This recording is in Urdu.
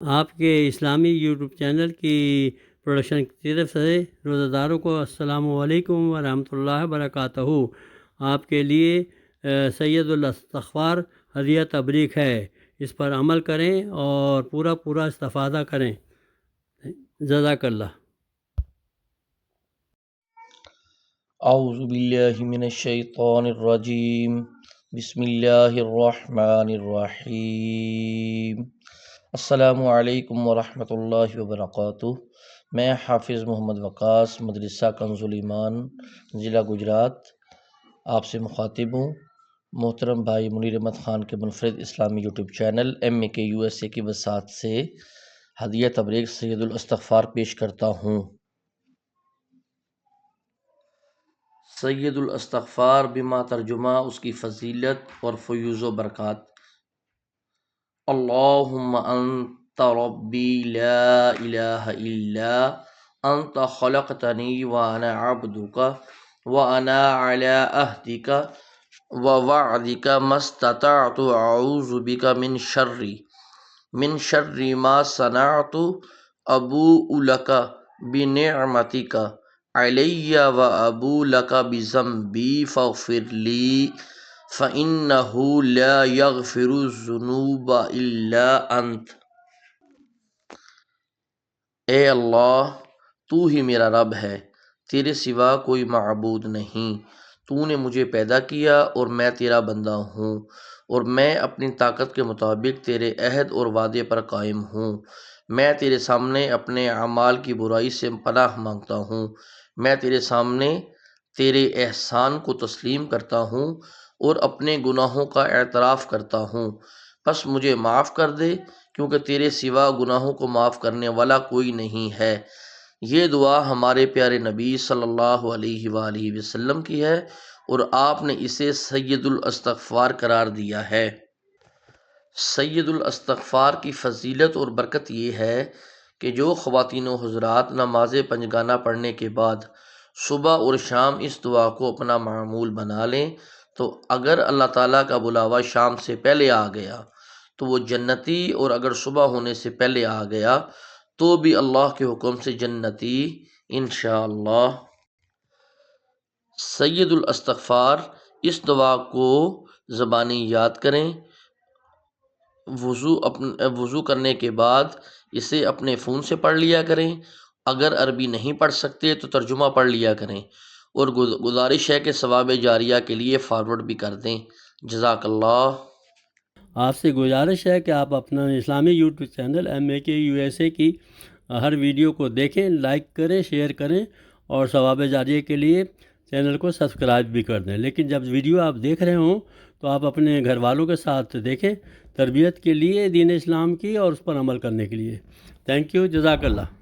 آپ کے اسلامی یوٹیوب چینل کی پروڈکشن کی طرف سے روزہ داروں کو السلام علیکم ورحمۃ اللہ وبرکاتہ۔ آپ کے لیے سید الاستغفار ہدیہ تبریک ہے، اس پر عمل کریں اور پورا استفادہ کریں۔ جزاک اللہ۔ اعوذ باللہ من الشیطان الرجیم، بسم اللہ الرحمن الرحیم۔ السلام علیکم ورحمۃ اللہ وبرکاتہ۔ میں حافظ محمد وقاص، مدرسہ کنز ایمان، ضلع گجرات، آپ سے مخاطب ہوں۔ محترم بھائی منیر احمد خان کے منفرد اسلامی یوٹیوب چینل MAK USA کی وساطت سے ہدیہ تبریک سید الاستغفار پیش کرتا ہوں۔ سید الاستغفار بما ترجمہ اس کی فضیلت اور فیوز و برکات۔ اللہم انت ربی لا الہ الا انت خلقتنی وانا عبدک وانا علی عہدک ووعدک ما استطعت اعوذ بک من شر ما صنعت ابوء لک بنعمتک علی وابوء لک بذنبی فاغفر لی فإنہ لا یغفر الذنوب الا انت۔ اے اللہ، تو ہی میرا رب ہے، تیرے سوا کوئی معبود نہیں۔ تو نے مجھے پیدا کیا اور میں تیرا بندہ ہوں، اور میں اپنی طاقت کے مطابق تیرے عہد اور وعدے پر قائم ہوں۔ میں تیرے سامنے اپنے اعمال کی برائی سے پناہ مانگتا ہوں۔ میں تیرے سامنے تیرے احسان کو تسلیم کرتا ہوں اور اپنے گناہوں کا اعتراف کرتا ہوں، پس مجھے معاف کر دے، کیونکہ تیرے سوا گناہوں کو معاف کرنے والا کوئی نہیں ہے۔ یہ دعا ہمارے پیارے نبی صلی اللہ علیہ وآلہ وسلم کی ہے، اور آپ نے اسے سید الاستغفار قرار دیا ہے۔ سید الاستغفار کی فضیلت اور برکت یہ ہے کہ جو خواتین و حضرات نماز پنجگانہ پڑھنے کے بعد صبح اور شام اس دعا کو اپنا معمول بنا لیں تو اگر اللہ تعالیٰ کا بلاوا شام سے پہلے آ گیا تو وہ جنتی، اور اگر صبح ہونے سے پہلے آ گیا تو بھی اللہ کے حکم سے جنتی انشاءاللہ۔ سید الاستغفار، اس دعا کو زبانی یاد کریں۔ وضو کرنے کے بعد اسے اپنے فون سے پڑھ لیا کریں۔ اگر عربی نہیں پڑھ سکتے تو ترجمہ پڑھ لیا کریں، اور گزارش ہے کہ ثواب جاریہ کے لیے فارورڈ بھی کر دیں۔ جزاک اللہ۔ آپ سے گزارش ہے کہ آپ اپنا اسلامی یوٹیوب چینل MAK USA کی ہر ویڈیو کو دیکھیں، لائک کریں، شیئر کریں، اور ثواب جاریہ کے لیے چینل کو سبسکرائب بھی کر دیں۔ لیکن جب ویڈیو آپ دیکھ رہے ہوں تو آپ اپنے گھر والوں کے ساتھ دیکھیں، تربیت کے لیے دین اسلام کی اور اس پر عمل کرنے کے لیے۔ تھینک یو، جزاک اللہ۔